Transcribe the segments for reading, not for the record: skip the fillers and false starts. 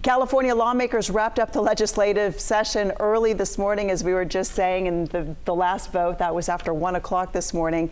California lawmakers wrapped up the legislative session early this morning, as we were just saying, and the last vote, that was after 1 o'clock this morning.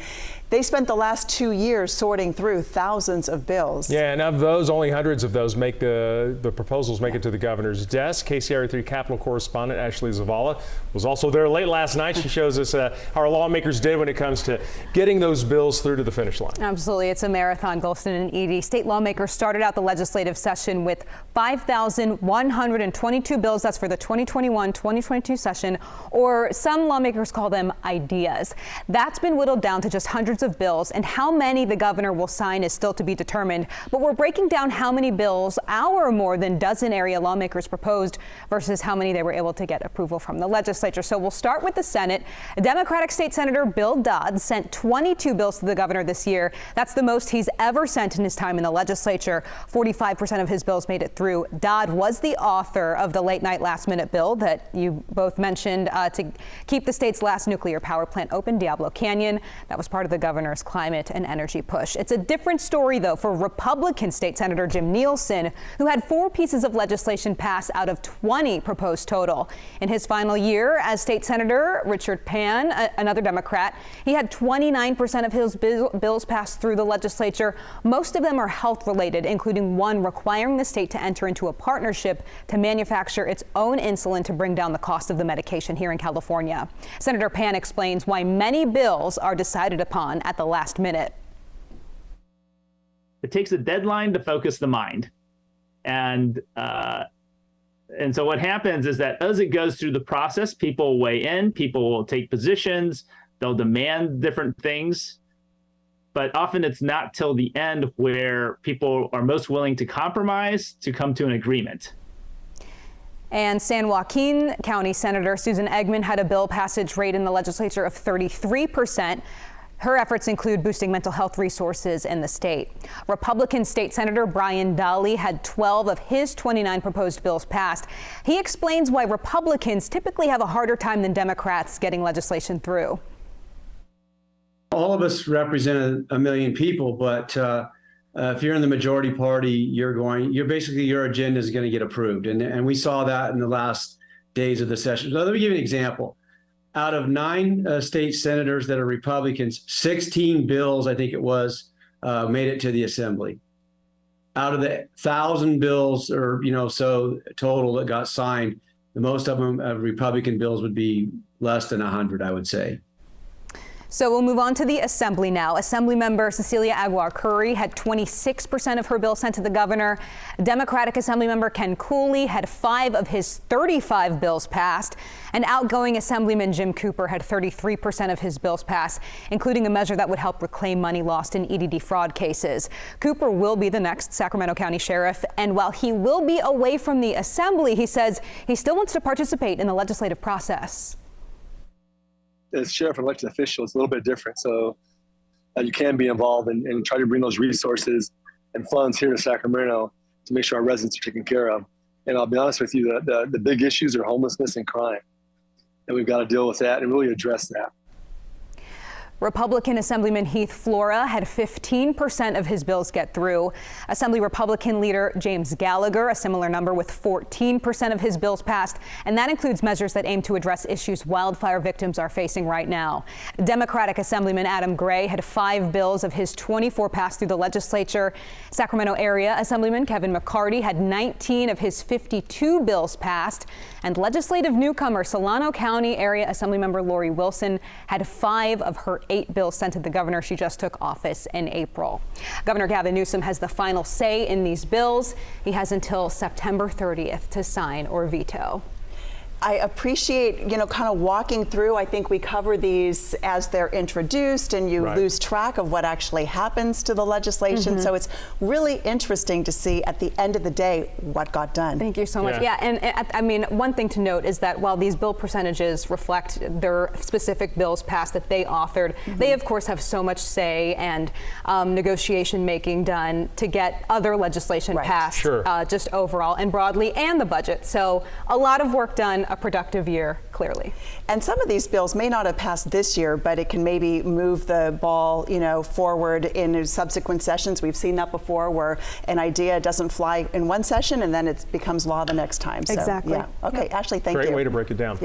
They spent the last 2 years sorting through thousands of bills. Yeah, and of those, only hundreds of those make the proposals make it to the governor's desk. KCRA3 Capitol correspondent Ashley Zavala was also there late last night. She shows us how our lawmakers did when it comes to getting those bills through to the finish line. Absolutely. It's a marathon, Golston and Edie. State lawmakers started out the legislative session with 5,122 bills. That's for the 2021-2022 session, or some lawmakers call them ideas. That's been whittled down to just hundreds of bills, and how many the governor will sign is still to be determined. But we're breaking down how many bills our more than dozen area lawmakers proposed versus how many they were able to get approval from the legislature. So we'll start with the Senate. Democratic State Senator Bill Dodd sent 22 bills to the governor this year. That's the most he's ever sent in his time in the legislature. 45% of his bills made it through. Dodd was the author of the late night last minute bill that you both mentioned to keep the state's last nuclear power plant open, Diablo Canyon. That was part of the governor's climate and energy push. It's a different story, though, for Republican State Senator Jim Nielsen, who had 4 pieces of legislation pass out of 20 proposed total. In his final year as state senator, Richard Pan, another Democrat, he had 29% of his bills passed through the legislature. Most of them are health related, including one requiring the state to enter into a partnership to manufacture its own insulin to bring down the cost of the medication here in California. Senator Pan explains why many bills are decided upon at the last minute. It takes a deadline to focus the mind. And so what happens is that as it goes through the process, people weigh in, people will take positions, they'll demand different things. But often it's not till the end where people are most willing to compromise to come to an agreement. And San Joaquin County Senator Susan Eggman had a bill passage rate in the legislature of 33%. Her efforts include boosting mental health resources in the state. Republican State Senator Brian Dahle had 12 of his 29 proposed bills passed. He explains why Republicans typically have a harder time than Democrats getting legislation through. All of us represent a million people, but if you're in the majority party, your agenda is going to get approved. And we saw that in the last days of the session. So let me give you an example. Out of 9 state senators that are Republicans, 16 bills, I think it was, made it to the assembly. Out of the 1,000 bills or, so total that got signed, the most of them Republican bills would be less than 100, I would say. So we'll move on to the assembly now. Assemblymember Cecilia Aguilar Curry had 26% of her bill sent to the governor. Democratic Assemblymember Ken Cooley had 5 of his 35 bills passed. And outgoing Assemblyman Jim Cooper had 33% of his bills passed, including a measure that would help reclaim money lost in EDD fraud cases. Cooper will be the next Sacramento County Sheriff. And while he will be away from the assembly, he says he still wants to participate in the legislative process. As sheriff and elected official, it's a little bit different. So you can be involved and try to bring those resources and funds here to Sacramento to make sure our residents are taken care of. And I'll be honest with you, the big issues are homelessness and crime. And we've got to deal with that and really address that. Republican Assemblyman Heath Flora had 15% of his bills get through. Assembly Republican leader James Gallagher, a similar number, with 14% of his bills passed, and that includes measures that aim to address issues wildfire victims are facing right now. Democratic Assemblyman Adam Gray had 5 bills of his 24 passed through the legislature. Sacramento area Assemblyman Kevin McCarty had 19 of his 52 bills passed, and legislative newcomer Solano County area Assemblymember Lori Wilson had 5 of her 8 bills sent to the governor. She just took office in April. Governor Gavin Newsom has the final say in these bills. He has until September 30th to sign or veto. I appreciate, kind of walking through. I think we cover these as they're introduced and you lose track of what actually happens to the legislation. So it's really interesting to see at the end of the day what got done. Thank you so much. Yeah, and I mean, one thing to note is that while these bill percentages reflect their specific bills passed that they authored, they of course have so much say and negotiation making done to get other legislation passed just overall and broadly, and the budget. So a lot of work done. a productive year, clearly. And some of these bills may not have passed this year, but it can maybe move the ball, forward in subsequent sessions. We've seen that before, where an idea doesn't fly in one session and then it becomes law the next time. So, Exactly. Yeah. Okay, Ashley, thank you. Great way to break it down.